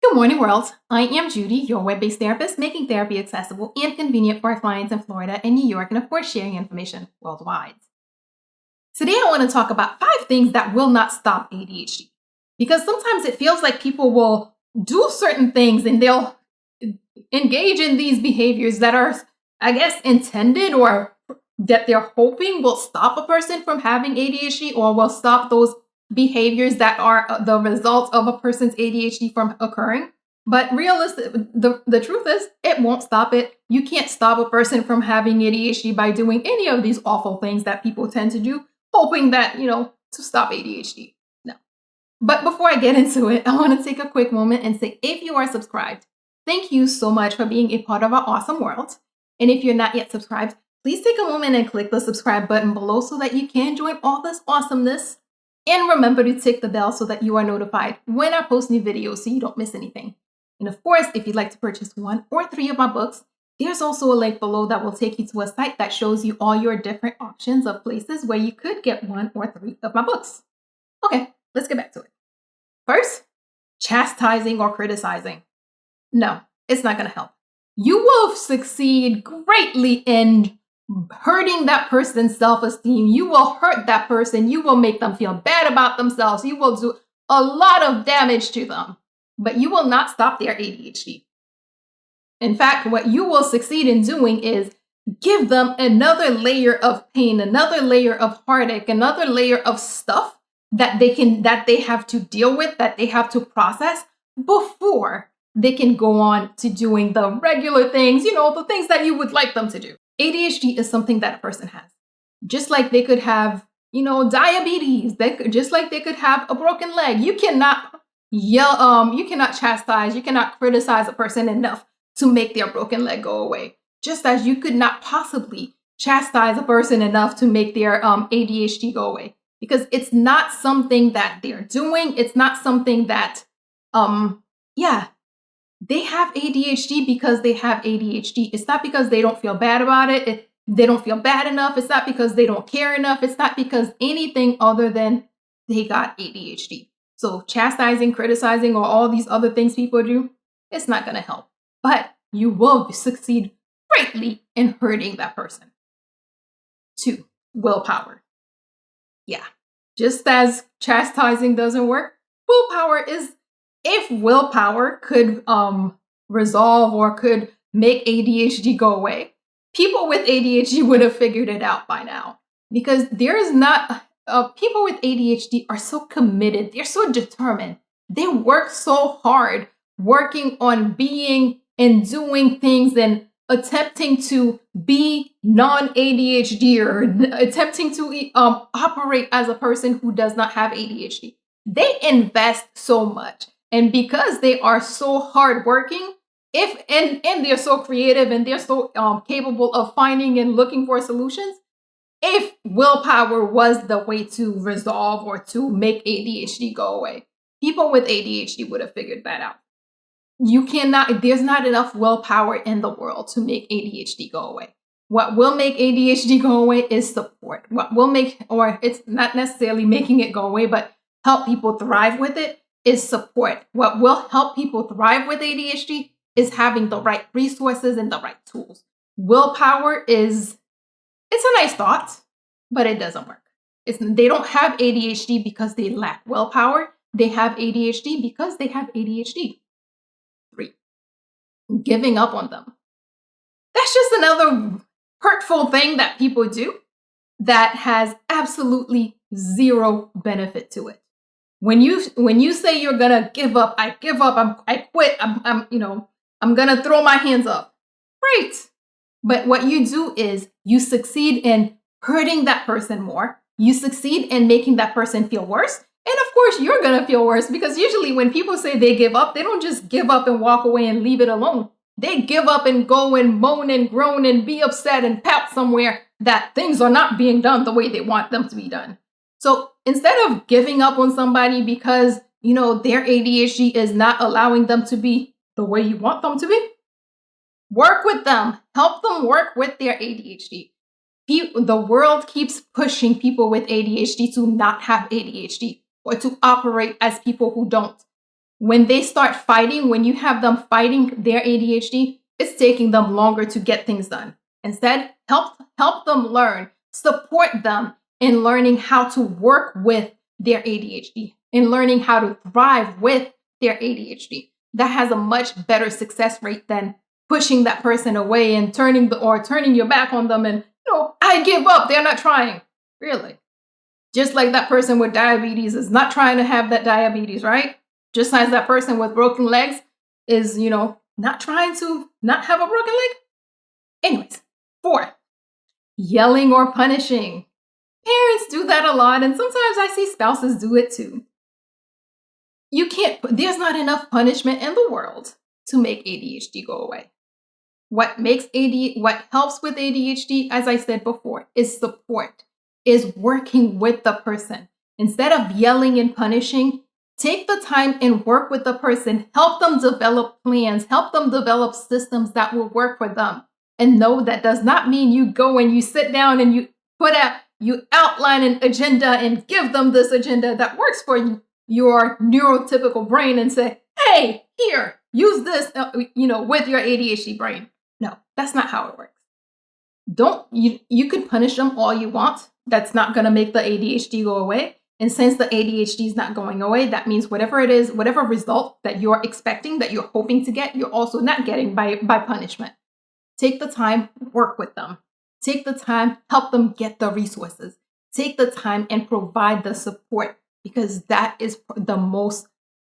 Good morning, world. I am Judy, your web-based therapist, making therapy accessible and convenient for our clients in Florida and New York, and of course, sharing information worldwide. Today, I want to talk about 5 things that will not stop ADHD. Because sometimes it feels like people will do certain things and they'll engage in these behaviors that are, I guess, intended or that they're hoping will stop a person from having ADHD or will stop those behaviors that are the result of a person's ADHD from occurring. But the truth is, it won't stop it. You can't stop a person from having ADHD by doing any of these awful things that people tend to do, hoping that, to stop ADHD. No. But before I get into it, I want to take a quick moment and say, if you are subscribed, thank you so much for being a part of our awesome world. And if you're not yet subscribed, please take a moment and click the subscribe button below so that you can join all this awesomeness. And remember to tick the bell so that you are notified when I post new videos so you don't miss anything. And of course, if you'd like to purchase 1 or 3 of my books, there's also a link below that will take you to a site that shows you all your different options of places where you could get 1 or 3 of my books. Okay, let's get back to it. First, chastising or criticizing. No, it's not going to help. You will succeed greatly in hurting that person's self-esteem. You will hurt that person. You will make them feel bad about themselves. You will do a lot of damage to them, but you will not stop their ADHD. In fact, what you will succeed in doing is give them another layer of pain, another layer of heartache, another layer of stuff that they have to deal with, that they have to process before they can go on to doing the regular things, the things that you would like them to do. ADHD is something that a person has. Just like they could have, diabetes, just like they could have a broken leg. You cannot you cannot chastise, you cannot criticize a person enough to make their broken leg go away. Just as you could not possibly chastise a person enough to make their ADHD go away. Because it's not something that they're doing. It's not something that, they have ADHD because they have ADHD. It's not because they don't feel bad about it. They don't feel bad enough. It's not because they don't care enough. It's not because anything other than they got ADHD. So chastising, criticizing, or all these other things people do, it's not going to help. But you will succeed greatly in hurting that person. 2, willpower. Yeah, just as chastising doesn't work, willpower is. If willpower could resolve or could make ADHD go away, people with ADHD would have figured it out by now. Because there is not, people with ADHD are so committed. They're so determined. They work so hard working on being and doing things and attempting to be non-ADHD or attempting to operate as a person who does not have ADHD. They invest so much. And because they are so hardworking, and they're so creative and they're so capable of finding and looking for solutions, if willpower was the way to resolve or to make ADHD go away, people with ADHD would have figured that out. There's not enough willpower in the world to make ADHD go away. What will make ADHD go away is support. What will it's not necessarily making it go away, but help people thrive with it is support. What will help people thrive with ADHD is having the right resources and the right tools. Willpower it's a nice thought, but it doesn't work. They don't have ADHD because they lack willpower. They have ADHD because they have ADHD. 3, giving up on them. That's just another hurtful thing that people do that has absolutely zero benefit to it. When you say you're gonna give up, I give up, I quit, I'm gonna throw my hands up. Great. But what you do is you succeed in hurting that person more. You succeed in making that person feel worse. And of course, you're gonna feel worse because usually when people say they give up, they don't just give up and walk away and leave it alone. They give up and go and moan and groan and be upset and pout somewhere that things are not being done the way they want them to be done. So instead of giving up on somebody because, their ADHD is not allowing them to be the way you want them to be, work with them. Help them work with their ADHD. The world keeps pushing people with ADHD to not have ADHD or to operate as people who don't. When they start fighting, when you have them fighting their ADHD, it's taking them longer to get things done. Instead, help them learn, support them in learning how to work with their ADHD, in learning how to thrive with their ADHD. That has a much better success rate than pushing that person away and turning your back on them and, I give up, they're not trying. Really. Just like that person with diabetes is not trying to have that diabetes, right? Just as that person with broken legs is, not trying to not have a broken leg. Anyways, 4, yelling or punishing. Parents do that a lot, and sometimes I see spouses do it too. There's not enough punishment in the world to make ADHD go away. What helps with ADHD, as I said before, is support, is working with the person. Instead of yelling and punishing, take the time and work with the person. Help them develop plans. Help them develop systems that will work for them. And no, that does not mean you go and you sit down and you outline an agenda and give them this agenda that works for your neurotypical brain and say, hey, here, use this, with your ADHD brain. No, that's not how it works. You can punish them all you want. That's not going to make the ADHD go away. And since the ADHD is not going away, that means whatever it is, whatever result that you're expecting, that you're hoping to get, you're also not getting by punishment. Take the time, work with them. Take the time, help them get the resources. Take the time and provide the support, because that is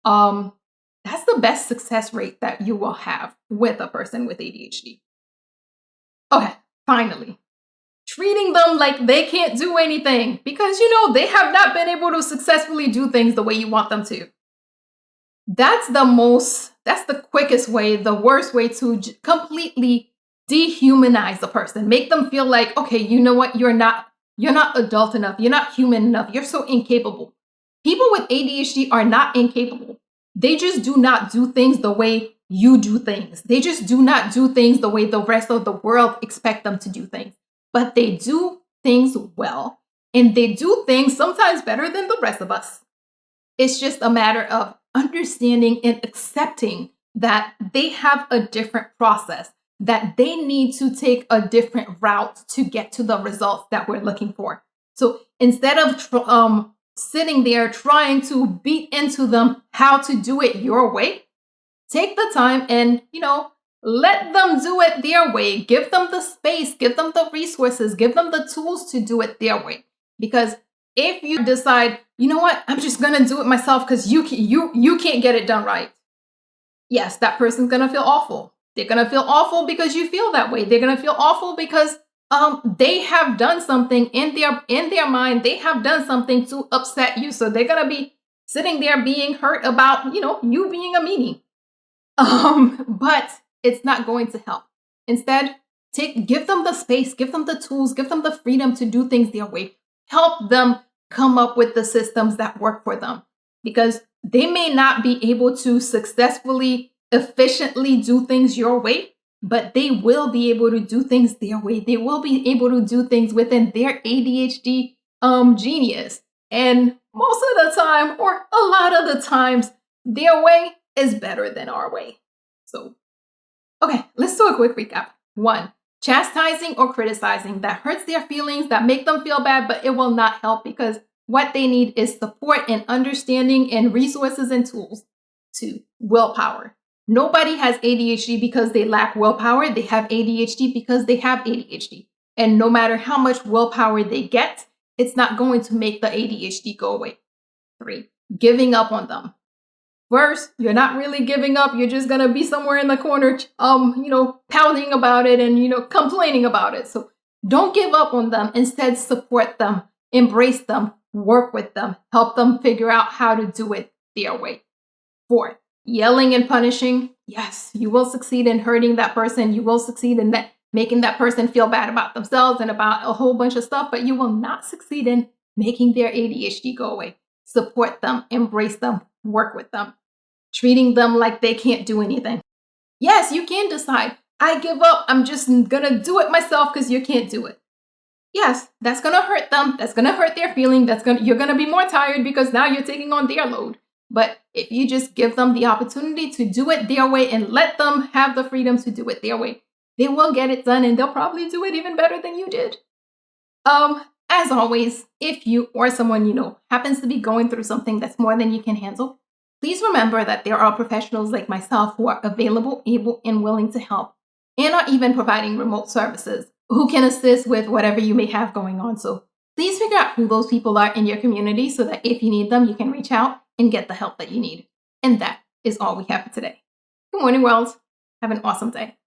that's the best success rate that you will have with a person with ADHD. Okay, finally, treating them like they can't do anything because, they have not been able to successfully do things the way you want them to. That's the quickest way, the worst way to completely dehumanize the person. Make them feel like, okay, you know what? You're not adult enough. You're not human enough. You're so incapable. People with ADHD are not incapable. They just do not do things the way you do things. They just do not do things the way the rest of the world expect them to do things. But they do things well. And they do things sometimes better than the rest of us. It's just a matter of understanding and accepting that they have a different process, that they need to take a different route to get to the results that we're looking for. So instead of sitting there trying to beat into them how to do it your way, take the time and, let them do it their way. Give them the space, give them the resources, give them the tools to do it their way. Because if you decide, you know what, I'm just going to do it myself because you can't get it done right. Yes, that person's going to feel awful. They're going to feel awful because you feel that way. They're going to feel awful because they have done something in their mind. They have done something to upset you. So they're going to be sitting there being hurt about, you being a meanie. But it's not going to help. Instead, give them the space, give them the tools, give them the freedom to do things their way. Help them come up with the systems that work for them, because they may not be able to successfully, efficiently do things your way, but they will be able to do things their way. They will be able to do things within their ADHD genius. And most of the time, or a lot of the times, their way is better than our way. So, okay, let's do a quick recap. 1, chastising or criticizing that hurts their feelings, that make them feel bad, but it will not help because what they need is support and understanding and resources and tools. 2, willpower. Nobody has ADHD because they lack willpower. They have ADHD because they have ADHD. And no matter how much willpower they get, it's not going to make the ADHD go away. 3, giving up on them. First, you're not really giving up. You're just going to be somewhere in the corner, pouting about it and, complaining about it. So don't give up on them. Instead, support them, embrace them, work with them, help them figure out how to do it their way. 4, yelling and punishing. Yes, you will succeed in hurting that person. You will succeed in making that person feel bad about themselves and about a whole bunch of stuff, but you will not succeed in making their ADHD go away. Support them, embrace them, work with them. Treating them like they can't do anything. Yes, you can decide, I give up. I'm just going to do it myself because you can't do it. Yes, that's going to hurt them. That's going to hurt their feeling. You're going to be more tired because now you're taking on their load. But if you just give them the opportunity to do it their way and let them have the freedom to do it their way, they will get it done, and they'll probably do it even better than you did. As always, if you or someone you know happens to be going through something that's more than you can handle, please remember that there are professionals like myself who are available, able, and willing to help, and are even providing remote services who can assist with whatever you may have going on. So please figure out who those people are in your community so that if you need them, you can reach out and get the help that you need. And that is all we have for today. Good morning, world. Have an awesome day.